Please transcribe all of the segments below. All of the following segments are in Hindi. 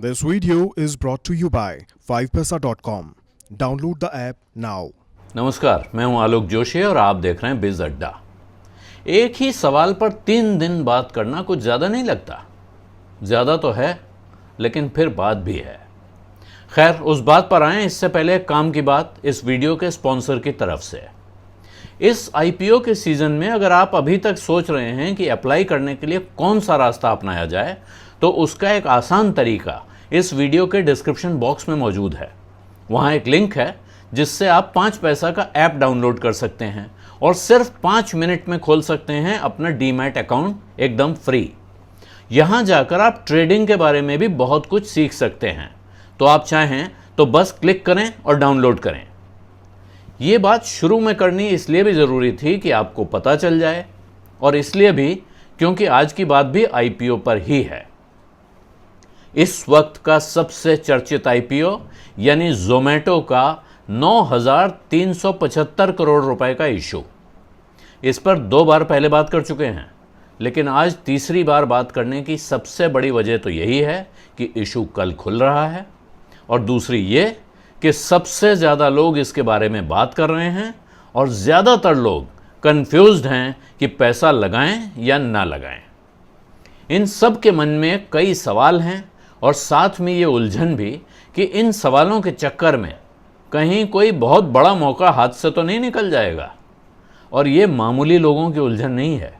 This video is brought to you by 5paisa.com. Download the app now. नमस्कार, मैं हूं आलोक जोशी और आप देख रहे हैं बिज अड्डा। एक ही सवाल पर 3 दिन बात करना कुछ ज़्यादा नहीं लगता? ज़्यादा तो है, लेकिन फिर बात भी है। खैर, उस बात पर आएं, इससे पहले एक काम की बात इस वीडियो के स्पॉन्सर की तरफ से। इस आईपीओ के सीज़न में अगर आप अभी तक सोच रहे हैं कि अप्लाई करने के लिए कौन सा रास्ता अपनाया जाए, तो उसका एक आसान तरीका इस वीडियो के डिस्क्रिप्शन बॉक्स में मौजूद है। वहाँ एक लिंक है जिससे आप 5 पैसा का ऐप डाउनलोड कर सकते हैं और सिर्फ 5 मिनट में खोल सकते हैं अपना डीमैट अकाउंट एकदम फ्री। यहाँ जाकर आप ट्रेडिंग के बारे में भी बहुत कुछ सीख सकते हैं। तो आप चाहें तो बस क्लिक करें और डाउनलोड करें। ये बात शुरू में करनी इसलिए भी ज़रूरी थी कि आपको पता चल जाए, और इसलिए भी क्योंकि आज की बात भी आईपीओ पर ही है। इस वक्त का सबसे चर्चित आईपीओ यानी जोमैटो का 9,375 करोड़ रुपए का इशू। इस पर 2 बार पहले बात कर चुके हैं, लेकिन आज तीसरी बार बात करने की सबसे बड़ी वजह तो यही है कि इशू कल खुल रहा है, और दूसरी ये कि सबसे ज़्यादा लोग इसके बारे में बात कर रहे हैं और ज़्यादातर लोग कंफ्यूज्ड हैं कि पैसा लगाएं या ना लगाएं। इन सब के मन में कई सवाल हैं और साथ में ये उलझन भी कि इन सवालों के चक्कर में कहीं कोई बहुत बड़ा मौका हाथ से तो नहीं निकल जाएगा। और ये मामूली लोगों की उलझन नहीं है।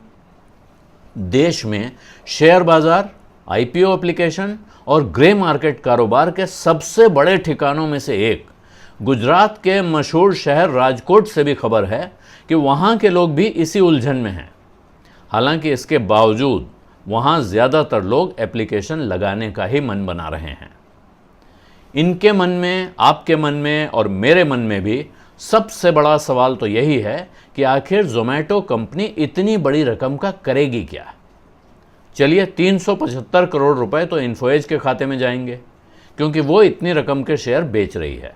देश में शेयर बाजार, आईपीओ एप्लीकेशन और ग्रे मार्केट कारोबार के सबसे बड़े ठिकानों में से एक गुजरात के मशहूर शहर राजकोट से भी खबर है कि वहाँ के लोग भी इसी उलझन में हैं। हालांकि इसके बावजूद वहाँ ज़्यादातर लोग एप्लीकेशन लगाने का ही मन बना रहे हैं। इनके मन में, आपके मन में और मेरे मन में भी सबसे बड़ा सवाल तो यही है कि आखिर जोमैटो कंपनी इतनी बड़ी रकम का करेगी क्या। चलिए, 375 करोड़ रुपए तो इन्फोएज के खाते में जाएंगे क्योंकि वो इतनी रकम के शेयर बेच रही है,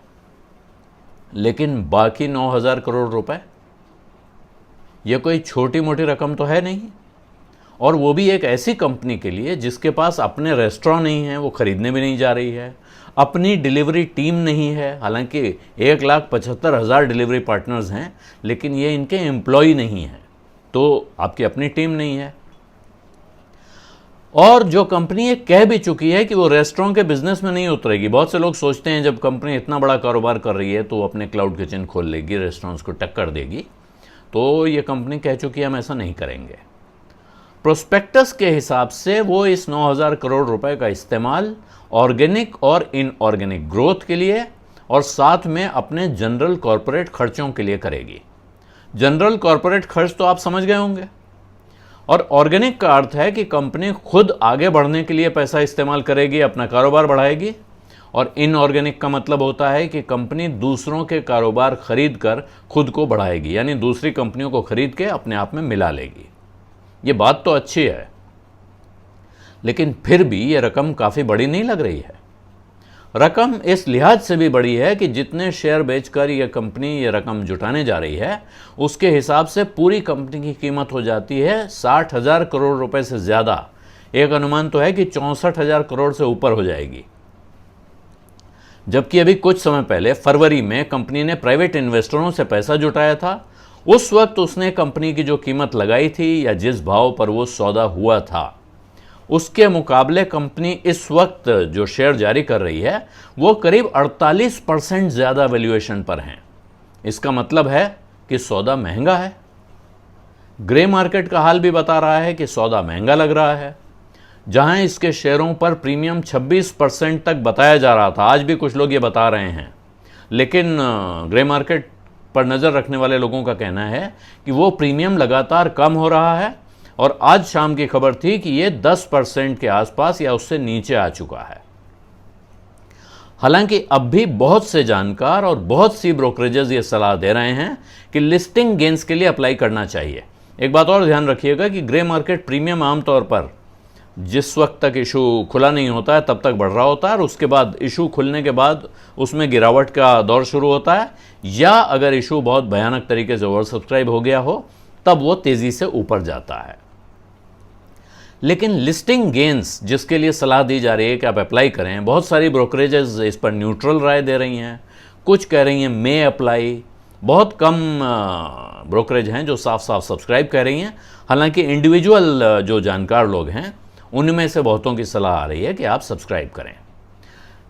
लेकिन बाकी 9,000 करोड़ रुपए, ये कोई छोटी मोटी रकम तो है नहीं। और वो भी एक ऐसी कंपनी के लिए जिसके पास अपने रेस्टोरेंट नहीं है, वो खरीदने भी नहीं जा रही है, अपनी डिलीवरी टीम नहीं है। हालांकि 1,75,000 डिलीवरी पार्टनर्स हैं, लेकिन ये इनके एम्प्लॉय नहीं हैं, तो आपकी अपनी टीम नहीं है। और जो कंपनी ये कह भी चुकी है कि वो रेस्टोरेंट के बिजनेस में नहीं उतरेगी। बहुत से लोग सोचते हैं जब कंपनी इतना बड़ा कारोबार कर रही है तो वो अपने क्लाउड किचन खोल लेगी, रेस्टोरेंट्स को टक्कर देगी। तो ये कंपनी कह चुकी है हम ऐसा नहीं करेंगे। प्रोस्पेक्टस के हिसाब से वो इस 9,000 करोड़ रुपए का इस्तेमाल ऑर्गेनिक और इनऑर्गेनिक ग्रोथ के लिए और साथ में अपने जनरल कॉरपोरेट खर्चों के लिए करेगी। जनरल कॉरपोरेट खर्च तो आप समझ गए होंगे। और ऑर्गेनिक का अर्थ है कि कंपनी खुद आगे बढ़ने के लिए पैसा इस्तेमाल करेगी, अपना कारोबार बढ़ाएगी। और इनऑर्गेनिक का मतलब होता है कि कंपनी दूसरों के कारोबार खरीद कर खुद को बढ़ाएगी, यानी दूसरी कंपनियों को खरीद के अपने आप में मिला लेगी। ये बात तो अच्छी है, लेकिन फिर भी ये रकम काफ़ी बड़ी नहीं लग रही है। रकम इस लिहाज से भी बड़ी है कि जितने शेयर बेचकर ये कंपनी ये रकम जुटाने जा रही है, उसके हिसाब से पूरी कंपनी की कीमत हो जाती है 60,000 करोड़ रुपए से ज़्यादा। एक अनुमान तो है कि 64,000 करोड़ से ऊपर हो जाएगी। जबकि अभी कुछ समय पहले फरवरी में कंपनी ने प्राइवेट इन्वेस्टरों से पैसा जुटाया था। उस वक्त उसने कंपनी की जो कीमत लगाई थी या जिस भाव पर वो सौदा हुआ था, उसके मुकाबले कंपनी इस वक्त जो शेयर जारी कर रही है वो करीब 48% ज़्यादा वैल्यूएशन पर हैं। इसका मतलब है कि सौदा महंगा है। ग्रे मार्केट का हाल भी बता रहा है कि सौदा महंगा लग रहा है। जहां इसके शेयरों पर प्रीमियम 26% तक बताया जा रहा था, आज भी कुछ लोग ये बता रहे हैं, लेकिन ग्रे मार्केट पर नज़र रखने वाले लोगों का कहना है कि वो प्रीमियम लगातार कम हो रहा है। और आज शाम की खबर थी कि ये 10% के आसपास या उससे नीचे आ चुका है। हालांकि अब भी बहुत से जानकार और बहुत सी ब्रोकरेजेस ये सलाह दे रहे हैं कि लिस्टिंग गेन्स के लिए अप्लाई करना चाहिए। एक बात और ध्यान रखिएगा कि ग्रे मार्केट प्रीमियम आमतौर पर जिस वक्त तक इशू खुला नहीं होता है तब तक बढ़ रहा होता है, और उसके बाद इशू खुलने के बाद उसमें गिरावट का दौर शुरू होता है, या अगर इशू बहुत भयानक तरीके से ओवर सब्सक्राइब हो गया हो तब वो तेज़ी से ऊपर जाता है। लेकिन लिस्टिंग गेन्स जिसके लिए सलाह दी जा रही है कि आप अप्लाई करें, बहुत सारी ब्रोकरेजेस इस पर न्यूट्रल राय दे रही हैं, कुछ कह रही हैं मे अप्लाई, बहुत कम ब्रोकरेज हैं जो साफ साफ सब्सक्राइब कह रही हैं। हालांकि इंडिविजुअल जो जानकार लोग हैं उनमें से बहुतों की सलाह आ रही है कि आप सब्सक्राइब करें।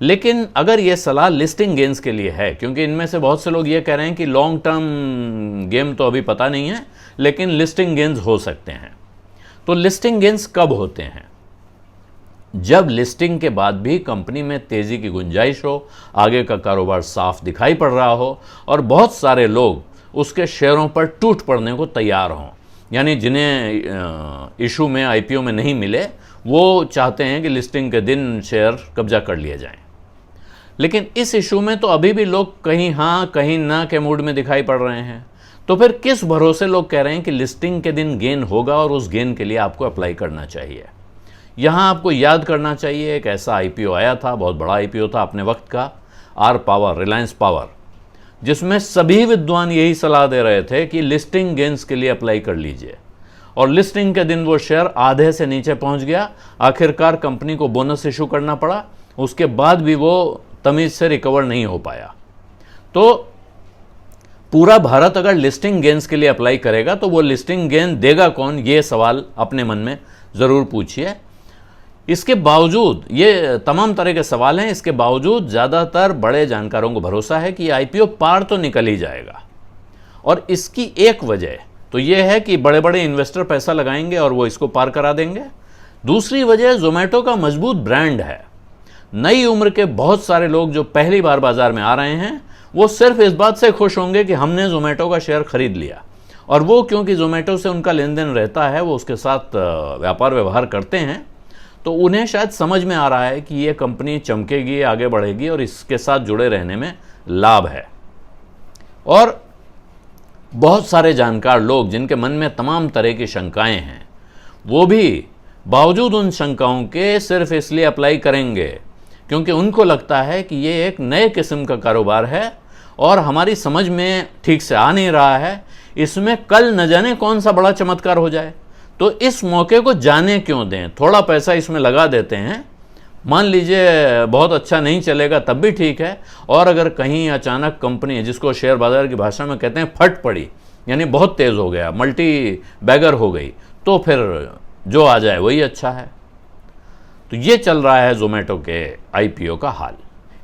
लेकिन अगर ये सलाह लिस्टिंग गेन्स के लिए है, क्योंकि इनमें से बहुत से लोग ये कह रहे हैं कि लॉन्ग टर्म गेम तो अभी पता नहीं है, लेकिन लिस्टिंग गेन्स हो सकते हैं। तो लिस्टिंग गेन्स कब होते हैं? जब लिस्टिंग के बाद भी कंपनी में तेजी की गुंजाइश हो, आगे का कारोबार साफ दिखाई पड़ रहा हो और बहुत सारे लोग उसके शेयरों पर टूट पड़ने को तैयार हों, यानी जिन्हें इशू में आईपीओ में नहीं मिले वो चाहते हैं कि लिस्टिंग के दिन शेयर कब्जा कर लिए जाएं। लेकिन इस इशू में तो अभी भी लोग कहीं हाँ कहीं ना के मूड में दिखाई पड़ रहे हैं। तो फिर किस भरोसे लोग कह रहे हैं कि लिस्टिंग के दिन गेन होगा और उस गेन के लिए आपको अप्लाई करना चाहिए? यहाँ आपको याद करना चाहिए एक ऐसा आईपीओ आया था, बहुत बड़ा आईपीओ था अपने वक्त का, आर पावर, रिलायंस पावर, जिसमें सभी विद्वान यही सलाह दे रहे थे कि लिस्टिंग गेन्स के लिए अप्लाई कर लीजिए। और लिस्टिंग के दिन वो शेयर आधे से नीचे पहुंच गया। आखिरकार कंपनी को बोनस इशू करना पड़ा, उसके बाद भी वो तमीज से रिकवर नहीं हो पाया। तो पूरा भारत अगर लिस्टिंग गेन्स के लिए अप्लाई करेगा तो वो लिस्टिंग गेन देगा कौन, ये सवाल अपने मन में ज़रूर पूछिए। इसके बावजूद, ये तमाम तरह के सवाल हैं, इसके बावजूद ज़्यादातर बड़े जानकारों को भरोसा है कि आईपीओ पार तो निकल ही जाएगा। और इसकी एक वजह तो ये है कि बड़े बड़े इन्वेस्टर पैसा लगाएंगे और वो इसको पार करा देंगे। दूसरी वजह जोमेटो का मजबूत ब्रांड है। नई उम्र के बहुत सारे लोग जो पहली बार बाजार में आ रहे हैं वो सिर्फ इस बात से खुश होंगे कि हमने जोमेटो का शेयर खरीद लिया। और वो क्योंकि जोमेटो से उनका लेन देन रहता है, वो उसके साथ व्यापार व्यवहार करते हैं, तो उन्हें शायद समझ में आ रहा है कि ये कंपनी चमकेगी, आगे बढ़ेगी और इसके साथ जुड़े रहने में लाभ है। और बहुत सारे जानकार लोग जिनके मन में तमाम तरह की शंकाएं हैं, वो भी बावजूद उन शंकाओं के सिर्फ इसलिए अप्लाई करेंगे क्योंकि उनको लगता है कि ये एक नए किस्म का कारोबार है और हमारी समझ में ठीक से आ नहीं रहा है, इसमें कल न जाने कौन सा बड़ा चमत्कार हो जाए। तो इस मौके को जाने क्यों दें, थोड़ा पैसा इसमें लगा देते हैं, मान लीजिए बहुत अच्छा नहीं चलेगा तब भी ठीक है। और अगर कहीं अचानक कंपनी, जिसको शेयर बाजार की भाषा में कहते हैं फट पड़ी, यानी बहुत तेज़ हो गया, मल्टी बैगर हो गई, तो फिर जो आ जाए वही अच्छा है। तो ये चल रहा है जोमेटो के आईपीओ का हाल।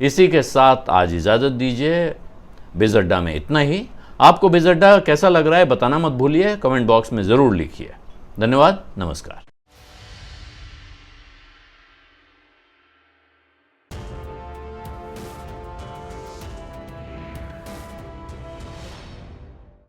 इसी के साथ आज इजाज़त दीजिए। बिज़ अड्डा में इतना ही। आपको बिज़ अड्डा कैसा लग रहा है बताना मत भूलिए, कमेंट बॉक्स में ज़रूर लिखिए। धन्यवाद, नमस्कार।